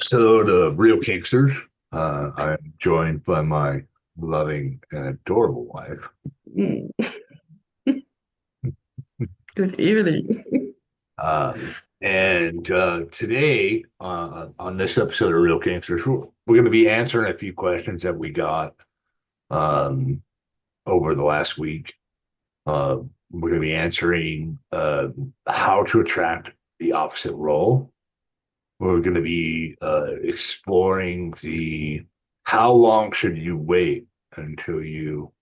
Episode of Real Kinksters. I'm joined by my loving and adorable wife. Mm, Good evening. And today, on this episode of Real Kinksters, we're going to be answering a few questions that we got um, over the last week. We're going to be answering how to attract the opposite role. We're going to be exploring the how long should you wait until you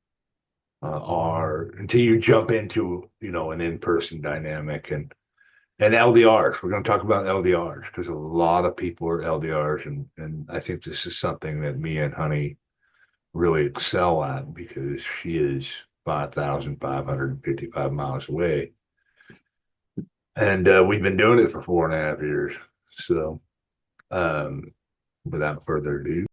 until you jump into an in-person dynamic and LDRs. We're going to talk about LDRs because a lot of people are LDRs, and I think this is something that me and Honey really excel at because she is 5,555 miles away, and we've been doing it for 4.5 years. So, um, without further ado.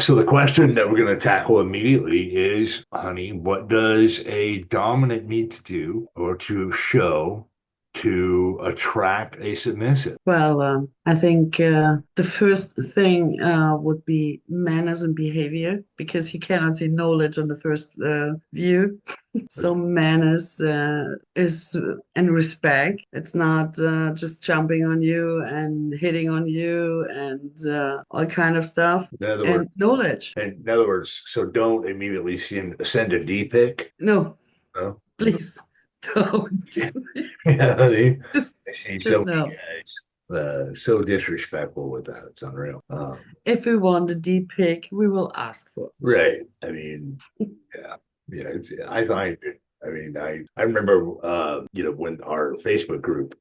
So the question that we're going to tackle immediately is, honey, what does a dominant need to do or to show to attract a submissive? Well, I think the first thing would be manners and behavior because you cannot see knowledge on the first view. So manners is and respect. It's not just jumping on you and hitting on you and all kind of stuff. In other words, And knowledge. so don't immediately send a D pic. No, No? please don't. Yeah, honey, Just, I see so just many no. guys so disrespectful with that. It's unreal. If we want a deep pick, we will ask for. Right. I mean, yeah, yeah. I find it. I mean, I remember, when our Facebook group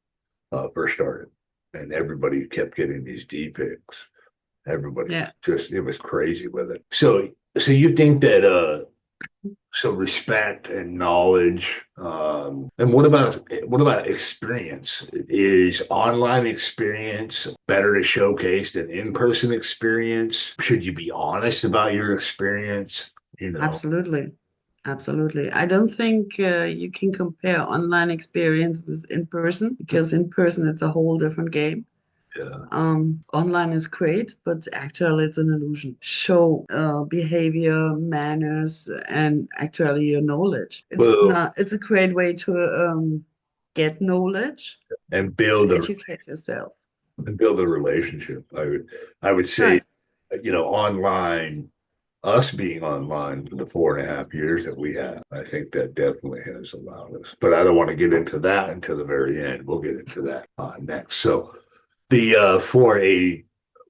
first started, and everybody kept getting these D pics. Everybody Yeah. just it was crazy with it. So you think that so respect and knowledge, and what about experience? Is online experience better to showcase than in-person experience? Should you be honest about your experience? You know, Absolutely. Absolutely. I don't think you can compare online experience with in person because in person it's a whole different game. yeah. Online is great, but actually it's an illusion. Show behavior, manners, and actually your knowledge. It's Well, not, it's a great way to get knowledge, and to educate yourself. build a relationship. I would say, Right. online, us being online for the 4.5 years that we have, I think that definitely has allowed us. But I don't want to get into that until the very end. We'll get into that next. So the for a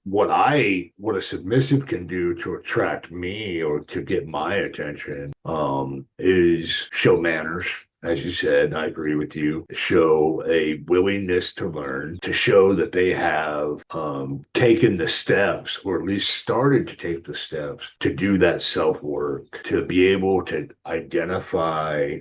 what a submissive can do to attract me or to get my attention is show manners. As you said, I agree with you. Show a willingness to learn, to show that they have taken the steps, or at least started to take the steps to do that self work, to be able to identify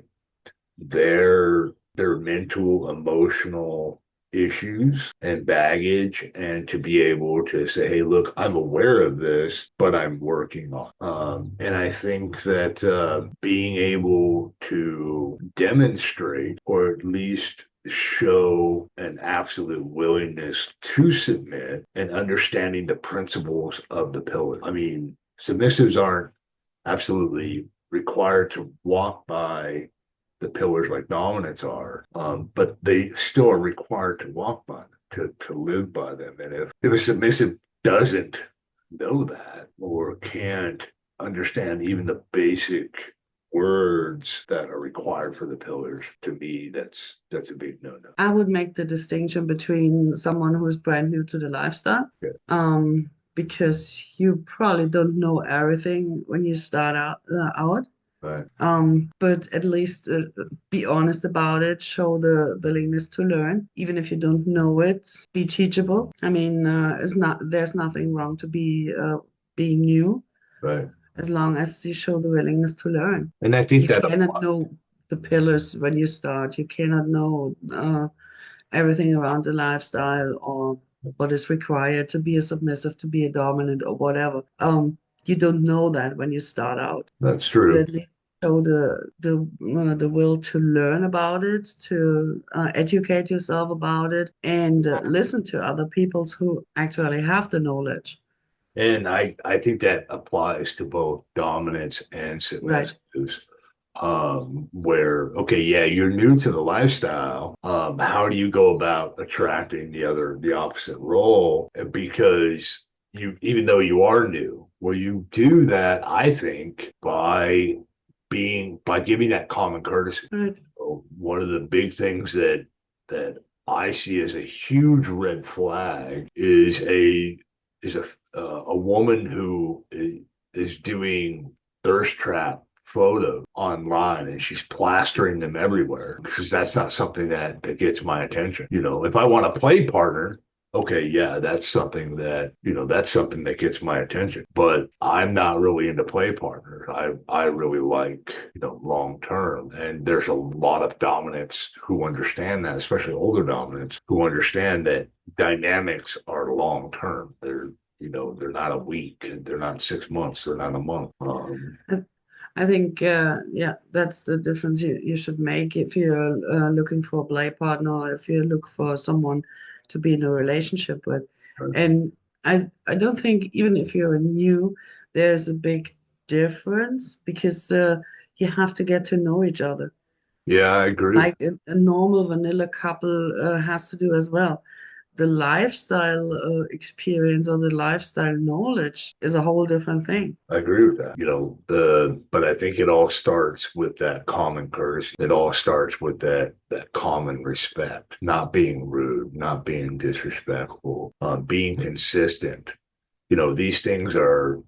their mental, emotional issues and baggage, and to be able to say, hey, look, I'm aware of this, but I'm working on it. And I think that being able to demonstrate or at least show an absolute willingness to submit and understanding the principles of the pillar. I mean, submissives aren't absolutely required to walk by the pillars like dominants are, but they still are required to walk by them, to live by them. And if a submissive doesn't know that or can't understand even the basic words that are required for the pillars, to me, that's a big no-no. I would make the distinction between someone who is brand new to the lifestyle, Yeah, because you probably don't know everything when you start out. right. But at least be honest about it, show the willingness to learn, even if you don't know it, be teachable. I mean, there's nothing wrong to be being new Right. as long as you show the willingness to learn. And I think You that cannot know the pillars when you start. You cannot know everything around the lifestyle or what is required to be a submissive, to be a dominant, or whatever. You don't know that when you start out. that's But true. at least show the will to learn about it, to educate yourself about it, and listen to other peoples who actually have the knowledge. And I think that applies to both dominance and Right. submissives. Where, okay, yeah, you're new to the lifestyle. How do you go about attracting the opposite role? Because even though you are new, well, you do that, I think, by giving that common courtesy. Right. So one of the big things that I see as a huge red flag is a woman who is doing thirst trap photos online and she's plastering them everywhere because that's not something that gets my attention. If I want a play partner, okay, yeah, that's something that gets my attention. But I'm not really into play partners. I really like, long term. And there's a lot of dominants who understand that, especially older dominants who understand that dynamics are long term. They're not a week, and they're not 6 months, they're not a month. I, I think, yeah, that's the difference you should make if you're looking for a play partner, or if you look for someone to be in a relationship with. And I don't think even if you're new, there's a big difference because you have to get to know each other, Yeah, I agree. like a normal vanilla couple has to do as well. The lifestyle experience or the lifestyle knowledge is a whole different thing. I agree with that. But I think it all starts with that common courtesy. It all starts with that common respect, not being rude, not being disrespectful, being consistent. These things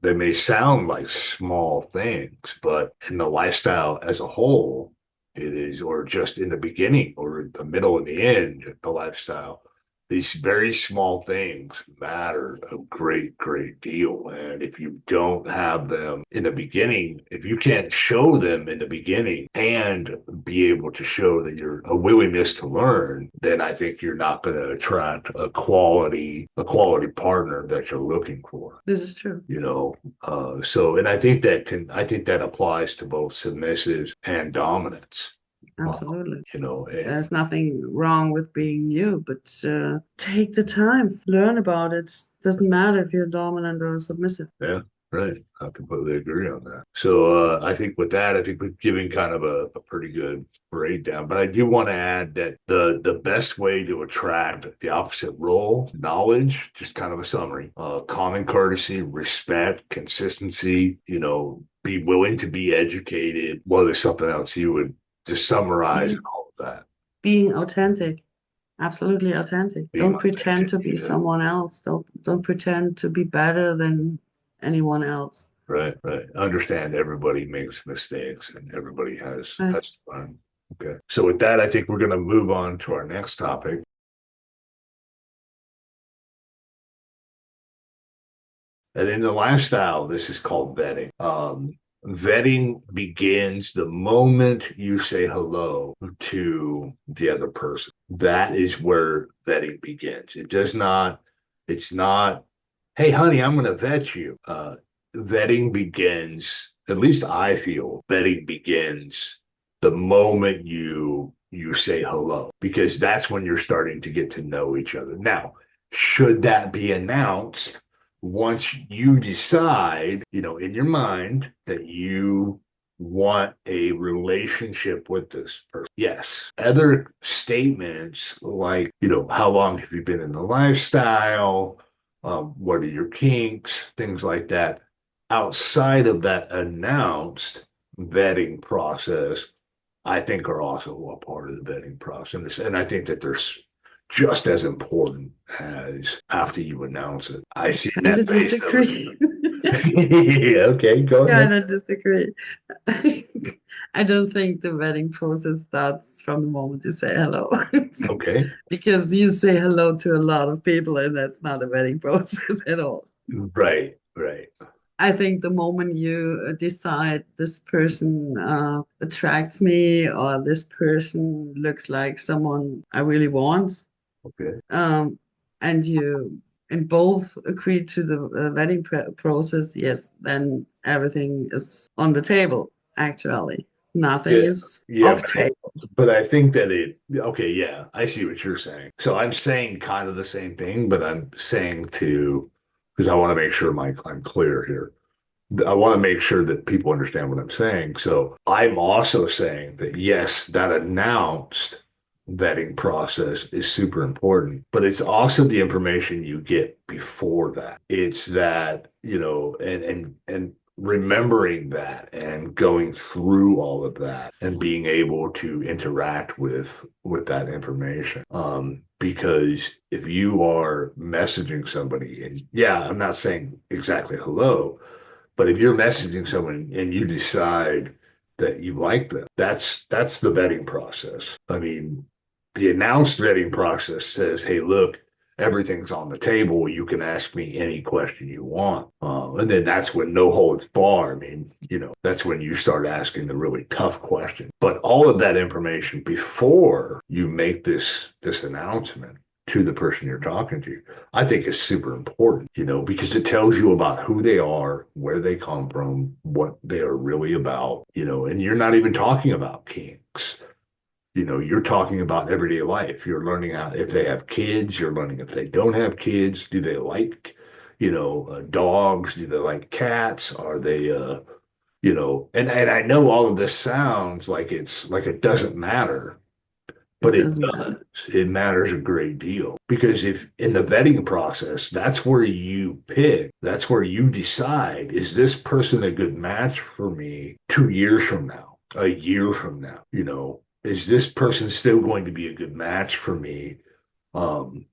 they may sound like small things, but in the lifestyle as a whole, it is, or just in the beginning or the middle and the end, the lifestyle, these very small things matter a great, great deal. And if you don't have them in the beginning, if you can't show them in the beginning and be able to show that you're a willingness to learn, then I think you're not going to attract a quality partner that you're looking for. This is true. And I think that applies to both submissives and dominants. Uh, Absolutely. you know, eh, There's nothing wrong with being you, but take the time, learn about it. Doesn't matter if you're dominant or submissive. yeah, right. I completely agree on that. So I think with that, I think we've given kind of a pretty good breakdown. But I do want to add that the best way to attract the opposite role, knowledge, just kind of a summary, common courtesy, respect, consistency, be willing to be educated. Well, there's something else you would just summarize Being all of that. being authentic, absolutely authentic. Being Don't pretend authentic. to be Yeah. someone else. Don't pretend to be better than anyone else. Right, right. Understand everybody makes mistakes and everybody Right. has fun. Okay. So with that, I think we're going to move on to our next topic. And in the lifestyle, this is called vetting. Vetting begins the moment you say hello to the other person. That is where vetting begins. It's not, hey, honey, I'm going to vet you. Vetting begins, at least I feel, vetting begins the moment you say hello, because that's when you're starting to get to know each other. Now, should that be announced once you decide, in your mind that you want a relationship with this person? Yes. Other statements like, how long have you been in the lifestyle? What are your kinks? Things like that. Outside of that announced vetting process, I think are also a part of the vetting process. And I think that there's just as important as after you announce it. I see Kind that of face over disagree. there. Okay, go ahead. Kind of disagree. I don't think the vetting process starts from the moment you say hello. Okay. Because you say hello to a lot of people, and that's not a vetting process at all. Right, right. I think the moment you decide this person attracts me, or this person looks like someone I really want, Okay. um, and you and both agree to the vetting process, yes, then everything is on the table. actually. Nothing Yeah, is yeah, off table. but I think that okay, yeah, I see what you're saying. So I'm saying kind of the same thing, but I'm saying because I want to make sure I'm clear here. I want to make sure that people understand what I'm saying. So I'm also saying that yes, that announced vetting process is super important, but it's also the information you get before that. It's that, and remembering that and going through all of that and being able to interact with that information. Because if you are messaging somebody, and yeah, I'm not saying exactly hello, but if you're messaging someone and you decide that you like them, that's the vetting process. I mean, the announced vetting process says, "Hey, look, everything's on the table. You can ask me any question you want." And then that's when no holds bar. I mean, that's when you start asking the really tough questions. But all of that information before you make this announcement to the person you're talking to, I think is super important, because it tells you about who they are, where they come from, what they are really about, and you're not even talking about kinks. You're talking about everyday life. You're learning how, if they have kids, you're learning if they don't have kids, do they like, dogs? Do they like cats? Are they, and I know all of this sounds like it's like it doesn't matter, It but it doesn't does. matter. It matters a great deal because if in the vetting process, that's where you pick, that's where you decide, is this person a good match for me 2 years from now, a year from now? Is this person still going to be a good match for me? Um,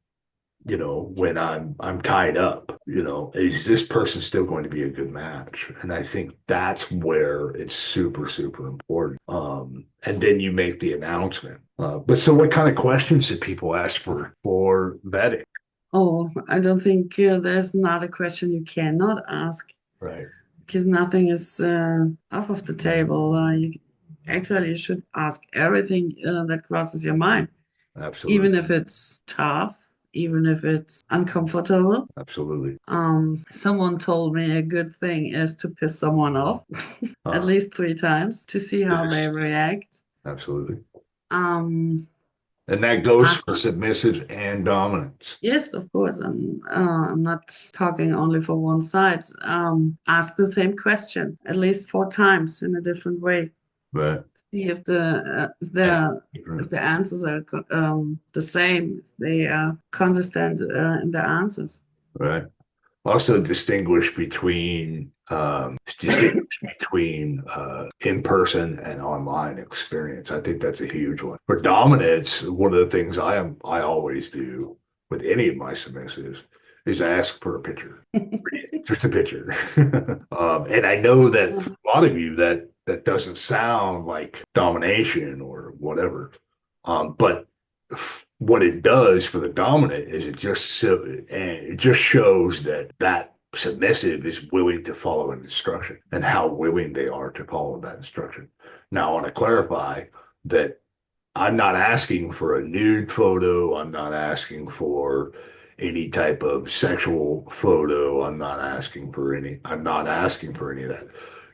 when I'm tied up, is this person still going to be a good match? And I think that's where it's super, super important. And then you make the announcement. But so what kind of questions did people ask for vetting? Oh, I don't think there's not a question you cannot ask Right. because nothing is off of the table. You should ask everything that crosses your mind, even Absolutely. if it's tough, even if it's uncomfortable. Absolutely. Someone told me a good thing is to piss someone off at Uh, least 3 times to see how they yes, react. absolutely. Um, And that goes ask, for submissive and dominance. yes, of course. I'm not talking only for one side. Ask the same question at least 4 times in a different way. Right. See if the if the answers are the same, if they are consistent in the answers. Right. Also distinguish between in-person and online experience. I think that's a huge one. For dominance, one of the things I always do with any of my submissives is ask for a picture, just a picture. And I know that for Mhm. a lot of you that doesn't sound like domination or whatever. But what it does for the dominant is it just shows that submissive is willing to follow an instruction and how willing they are to follow that instruction. Now, I want to clarify that I'm not asking for a nude photo. I'm not asking for any type of sexual photo. I'm not asking for any of that.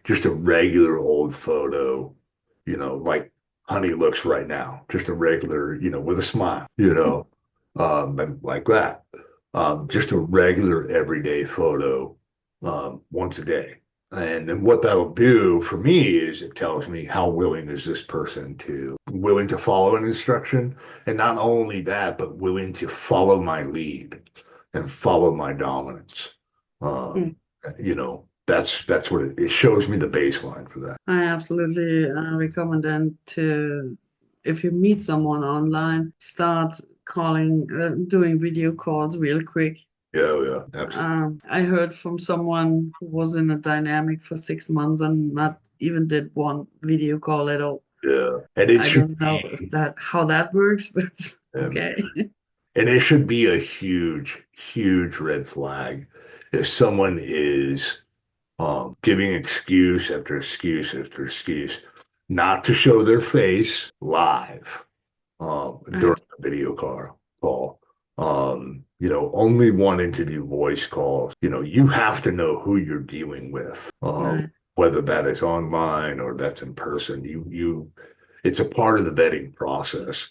Just a regular old photo, like honey looks right now. Just a regular, with a smile, and like that. Just a regular everyday photo, once a day. And then what that'll do for me is it tells me how willing is this person to willing to follow an instruction. And not only that, but willing to follow my lead and follow my dominance. Mm. That's what it shows me the baseline for that. I absolutely recommend them to, if you meet someone online, start calling, doing video calls real quick. Yeah, yeah, absolutely. I heard from someone who was in a dynamic for 6 months and not even did one video call at all. Yeah. And it I should don't know if be, that how that works, but um, okay. and it should be a huge, huge red flag if someone is giving excuse after excuse after excuse not to show their face live during Right, a video call. Only wanting to do voice calls. You have to know who you're dealing with. right. whether that is online or that's in person. It's a part of the vetting process.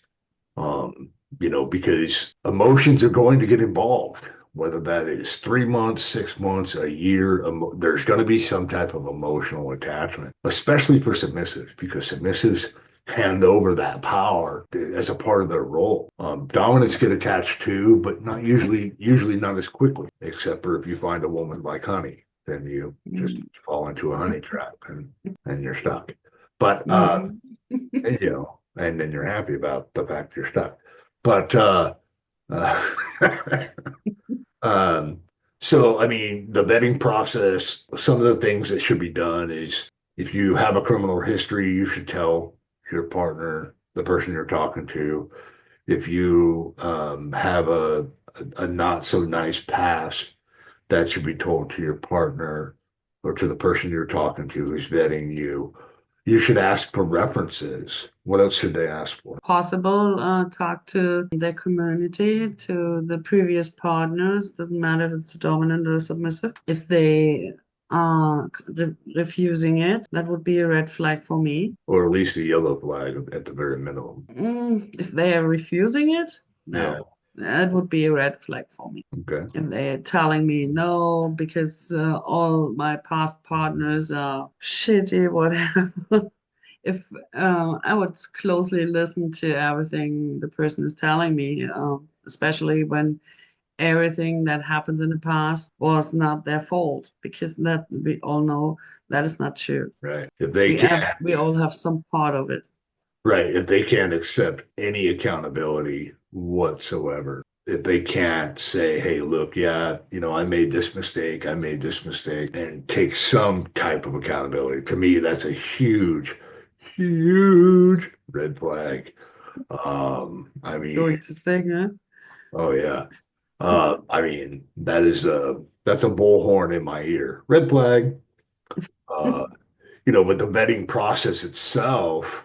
Um, because emotions are going to get involved, whether that is 3 months, 6 months, a year. There's going to be some type of emotional attachment, especially for submissives, because submissives hand over that power as a part of their role. Dominants get attached too, but not usually not as quickly, except for if you find a woman like honey, then you just Mm. fall into a honey trap and you're stuck. But Mhm. and then you're happy about the fact you're stuck. But uh, um, so I mean, the vetting process. Some of the things that should be done is if you have a criminal history, you should tell your partner, the person you're talking to. If you have a not so nice past, that should be told to your partner or to the person you're talking to who's vetting you. You should ask for references. What else should they ask for? Possible, talk to their community, to the previous partners. Doesn't matter if it's dominant or submissive. If they are refusing it, that would be a red flag for me. Or at least a yellow flag at the very minimum. If they are refusing it, Yeah. no, that would be a red flag for me. Okay. If they're telling me no because all my past partners are shitty, whatever. If I would closely listen to everything the person is telling me, especially when everything that happens in the past was not their fault, because that we all know that is not true. Right. If they can't, We all have some part of it. right. If they can't accept any accountability whatsoever, if they can't say, hey, look, yeah, I made this mistake, I made this mistake, and take some type of accountability, to me, that's a huge, huge red flag. I mean, Going to sing, huh? oh yeah. I mean, that's a bullhorn in my ear. Red flag. Uh, but the vetting process itself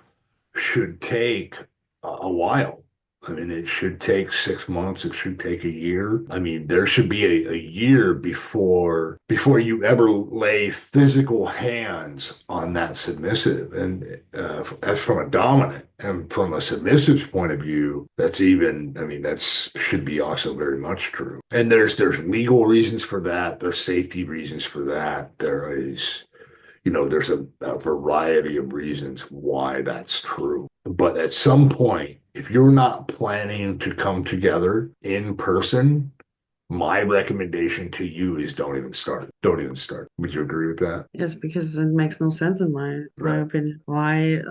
should take a while. I mean, it should take 6 months. It should take a year. I mean, there should be a year before you ever lay physical hands on that submissive. And as from a dominant and from a submissive's point of view, I mean, that's should be also very much true. And there's legal reasons for that. There's safety reasons for that. There's a variety of reasons why that's true. But at some point, if you're not planning to come together in person, my recommendation to you is don't even start. Don't even start. Would you agree with that? Yes, because it makes no sense in my Right. opinion. Why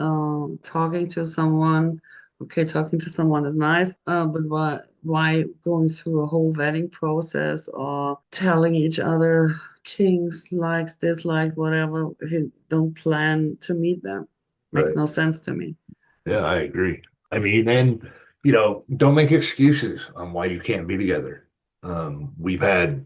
talking to someone? Okay, talking to someone is nice, but why going through a whole vetting process or telling each other kinks, likes, dislikes, whatever, if you don't plan to meet them? Makes Right. no sense to me. Yeah, I agree. I mean, and don't make excuses on why you can't be together. We've had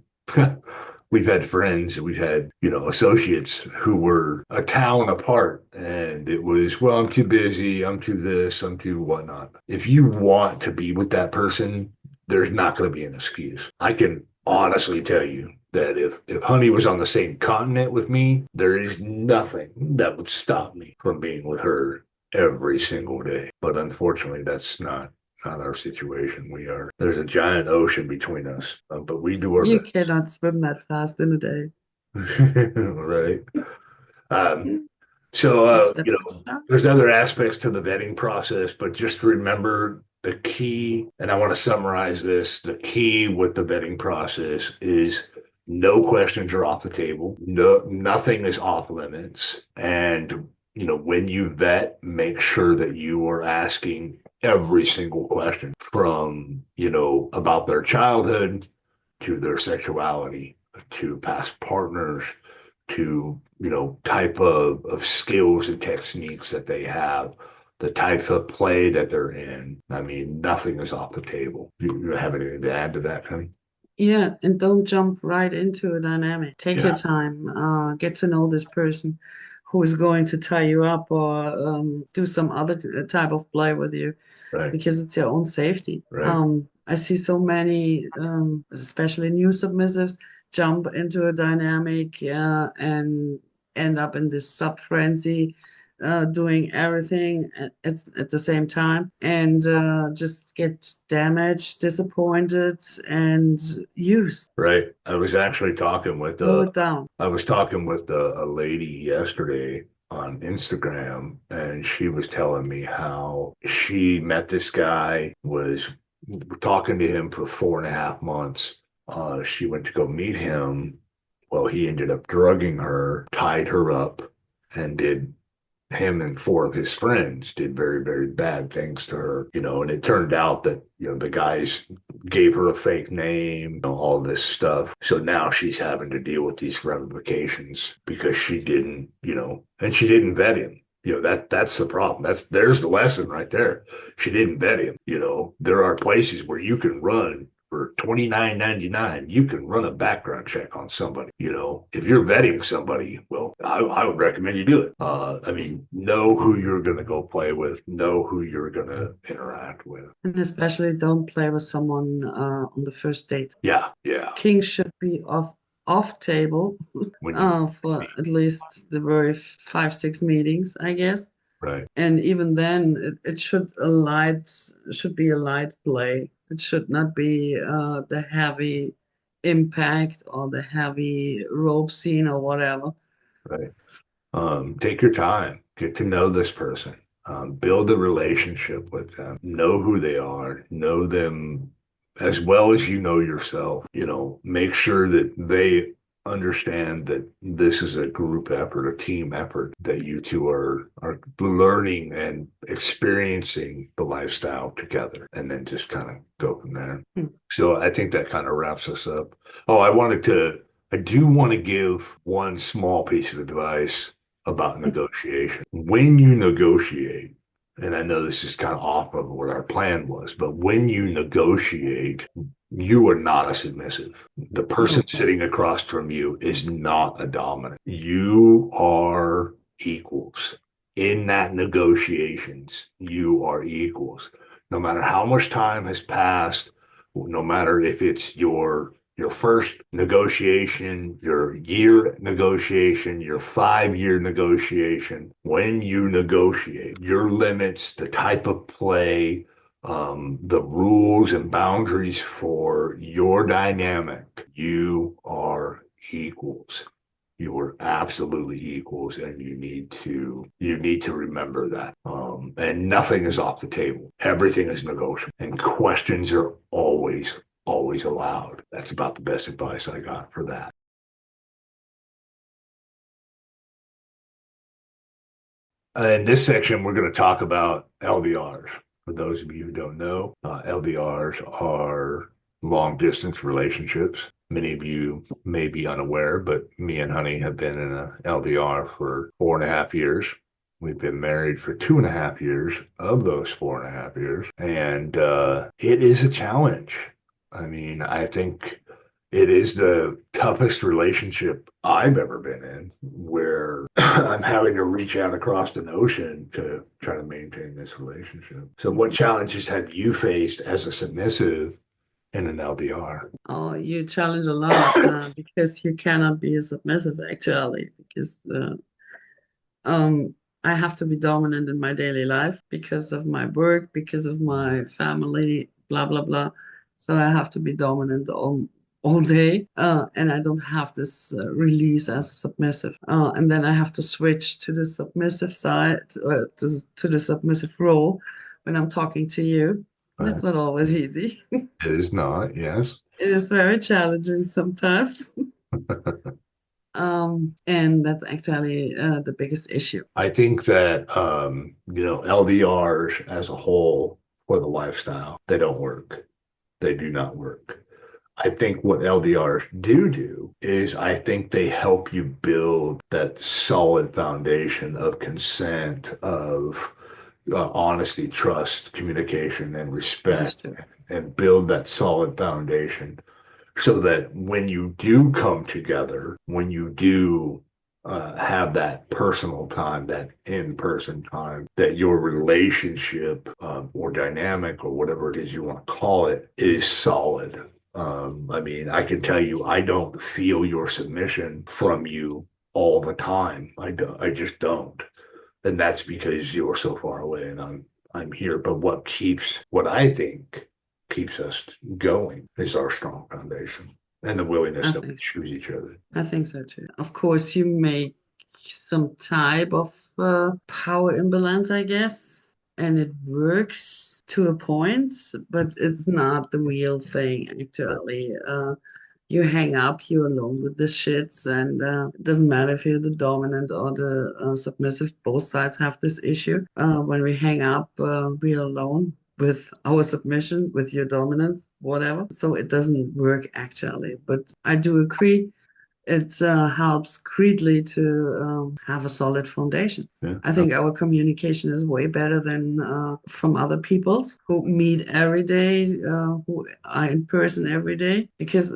we've had friends, we've had, associates who were a town apart, and it was, well, I'm too busy, I'm too this, I'm too whatnot. If you want to be with that person, there's not going to be an excuse. I can honestly tell you that if Honey was on the same continent with me, there is nothing that would stop me from being with her every single day. But unfortunately, that's not our situation. There's a giant ocean between us, but we do our You best. cannot swim that fast in a day. Right. Um, so, Except for there's sharks. other aspects to the vetting process, but just remember the key, and I want to summarize this, the key with the vetting process is no questions are off the table. No, nothing is off limits. And, when you vet, make sure that you are asking every single question from, about their childhood to their sexuality, to past partners, to type of skills and techniques that they have, the type of play that they're in. I mean, nothing is off the table. You have anything to add to that, honey? Yeah, and don't jump right into a dynamic. Take your Yeah, time, get to know this person who is going to tie you up or do some other type of play with you right, because it's your own safety. right, I see so many, especially new submissives, jump into a dynamic and end up in this sub frenzy, doing everything at the same time, and just get damaged, disappointed, and used. Right. I was actually talking with Slow it down. a lady yesterday on Instagram, and she was telling me how she met this guy, was talking to him for 4.5 months. She went to go meet him. Well, he ended up drugging her, tied her up, and did him and four of his friends did very, very bad things to her, and it turned out that, the guys gave her a fake name, all this stuff. So now she's having to deal with these ramifications because she didn't, and she didn't vet him. That's the problem. There's the lesson right there. She didn't vet him. There are places where you can run for $29.99. You can run a background check on somebody. If you're vetting somebody, well, I would recommend you do it. I mean, know who you're going to go play with, know who you're going to interact with. And especially don't play with someone on the first date. Yeah, yeah. King should be off table When you for at least the very 5, 6 meetings, I guess. right, And even then, it should be a light play. It should not be the heavy impact or the heavy rope scene or whatever. right. Take your time, get to know this person, build a relationship with them, know who they are, know them as well as you know yourself. Make sure that they understand that this is a group effort, a team effort, that you two are learning and experiencing the lifestyle together, and then just kind of go from there. Hmm. So I think that kind of wraps us up. Oh, I do want to give one small piece of advice about negotiation. When you negotiate, and I know this is kind of off of what our plan was, but when you negotiate, you are not a submissive. The person No. sitting across from you is not a dominant. You are equals. In that negotiations, you are equals. No matter how much time has passed, no matter if it's your first negotiation, your year negotiation, your 5 year negotiation, when you negotiate your limits, the type of play, the rules and boundaries for your dynamic, you are equals. You are absolutely equals, and you need to remember that. And nothing is off the table. Everything is negotiable, and questions are always allowed. That's about the best advice I got for that. In this section, we're going to talk about LDRs. For those of you who don't know, LDRs are long distance relationships. Many of you may be unaware, but me and Honey have been in a LDR for 4.5 years. We've been married for 2.5 years of those 4.5 years, and it is a challenge. I mean, I think it is the toughest relationship I've ever been in, where I'm having to reach out across an ocean to try to maintain this relationship. So, what challenges have you faced as a submissive in an LDR? Oh, you challenge a lot because you cannot be a submissive actually, because I have to be dominant in my daily life because of my work, because of my family, blah blah blah. So I have to be dominant all day, and I don't have this release as a submissive. And then I have to switch to the submissive side, to the submissive role when I'm talking to you. Uh, That's not always easy. it is not, yes. It is very challenging sometimes. And that's actually the biggest issue. I think that LDRs as a whole for the lifestyle, they don't work. They do not work. I think what LDRs do is I think they help you build that solid foundation of consent, of honesty, trust, communication, and This is respect, true. and build that solid foundation so that when you do come together, when you do have that personal time, that in-person time, that your relationship or dynamic or whatever it is you want to call it is solid. I mean, I can tell you, I don't feel your submission from you all the time. I just don't. And that's because you're so far away and I'm here. But what I think keeps us going is our strong foundation and the willingness I that we think choose each other. I think so too. Of course, you make some type of power imbalance, I guess, and it works to a point, but it's not the real thing, actually. You hang up, you're alone with the shits, and it doesn't matter if you're the dominant or the submissive. Both sides have this issue. When we hang up, we're alone with our submission, with your dominance, whatever. So it doesn't work actually. But I do agree it helps greatly to have a solid foundation. Yeah. I think our communication is way better than from other people's who meet every day, who are in person every day, because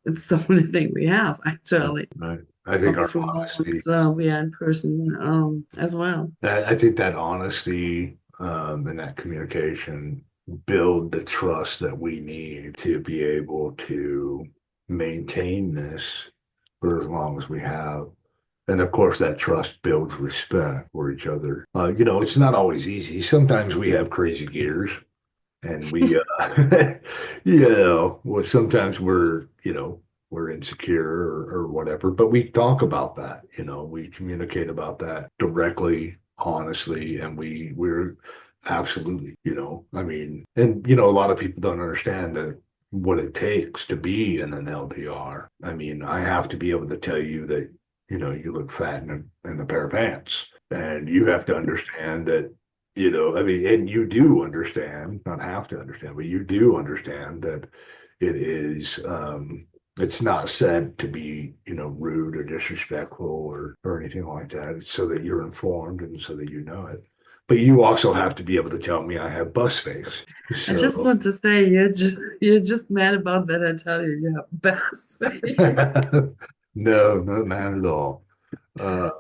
it's the only thing we have actually. Right. I think Probably our from honesty, moments we are in person as well. I think that honesty and that communication build the trust that we need to be able to maintain this for as long as we have. And of course, that trust builds respect for each other. It's not always easy. Sometimes we have crazy gears and well, sometimes we're insecure or whatever, but we talk about that, we communicate about that directly, honestly, and we're absolutely, I mean, and, a lot of people don't understand that what it takes to be in an LDR. I mean, I have to be able to tell you that, you look fat in a pair of pants. And you have to understand that I mean, and you do understand, not have to understand, but you do understand that it is, it's not said to be, rude or disrespectful or anything like that. It's so that you're informed and so that you know it. But you also have to be able to tell me I have bus face. I just So, want to say you're just mad about that. I tell you, you have best face. no, no, not at all. Uh,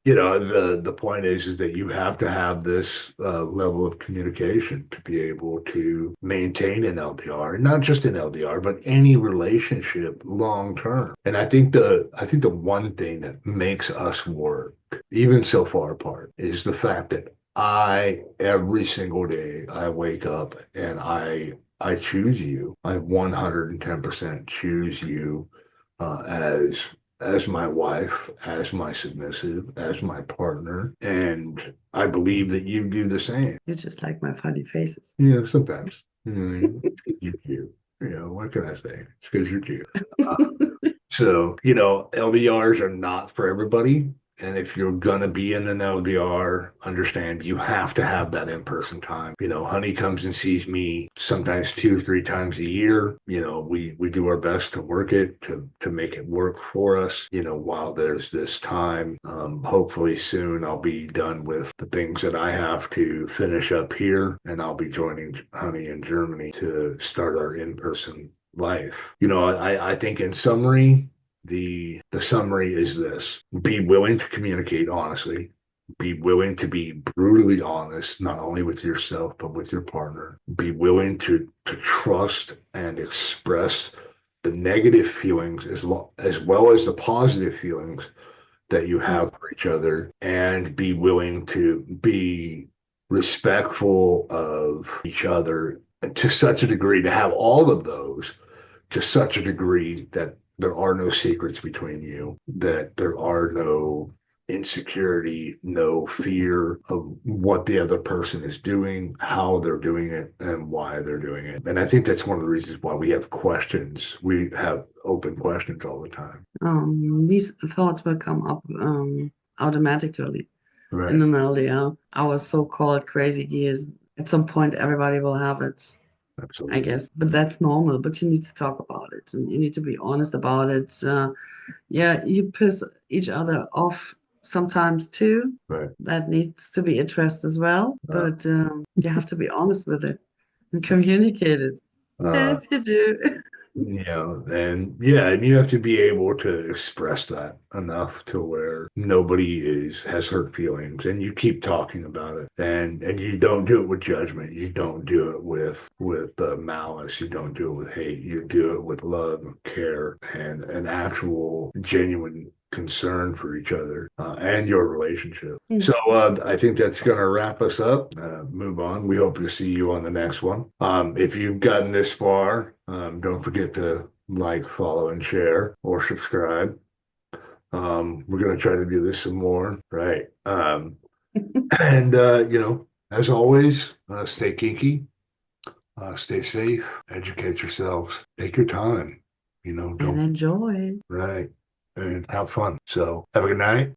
the point is that you have to have this level of communication to be able to maintain an LDR, and not just an LDR, but any relationship long term. And I think the one thing that makes us work, even so far apart, is the fact that I every single day I wake up and I choose you. I 110% choose you as my wife, as my submissive, as my partner, and I believe that you do the same. You just like my funny faces. Sometimes, you're cute. What can I say? It's because you're cute. So, LDRs are not for everybody. And if you're gonna be in an LDR, understand you have to have that in-person time. Honey comes and sees me sometimes 2, 3 times a year. We do our best to work it to make it work for us. While there's this time, hopefully soon I'll be done with the things that I have to finish up here, and I'll be joining Honey in Germany to start our in-person life. I think in summary, the summary is this: be willing to communicate honestly, be willing to be brutally honest, not only with yourself, but with your partner. Be willing to trust and express the negative feelings as well as the positive feelings that you have for each other, and be willing to be respectful of each other to such a degree, to have all of those to such a degree that there are no secrets between you, that there are no insecurity, no fear of what the other person is doing, how they're doing it, and why they're doing it. And I think that's one of the reasons why we have questions. We have open questions all the time. These thoughts will come up automatically in Right. an LDR. Our so-called crazy gears. At some point, everybody will have it, I Absolutely. guess. But that's normal. But you need to talk about it, and you need to be honest about it. Yeah, you piss each other off sometimes too. Right. That needs to be addressed as well. Uh, But you have to be honest with it and communicate it. uh, Yes, you do. and yeah, and you have to be able to express that. enough to where nobody has hurt feelings, and you keep talking about it, and you don't do it with judgment, you don't do it with malice, you don't do it with hate, you do it with love and care and an actual genuine concern for each other and your relationship. So I think that's going to wrap us up. Move on. We hope to see you on the next one. If you've gotten this far, don't forget to like, follow, and share or subscribe. We're going to try to do this some more, right? And, as always, stay kinky, stay safe, educate yourselves, take your time, And don't, enjoy. right, and have fun. So, have a good night.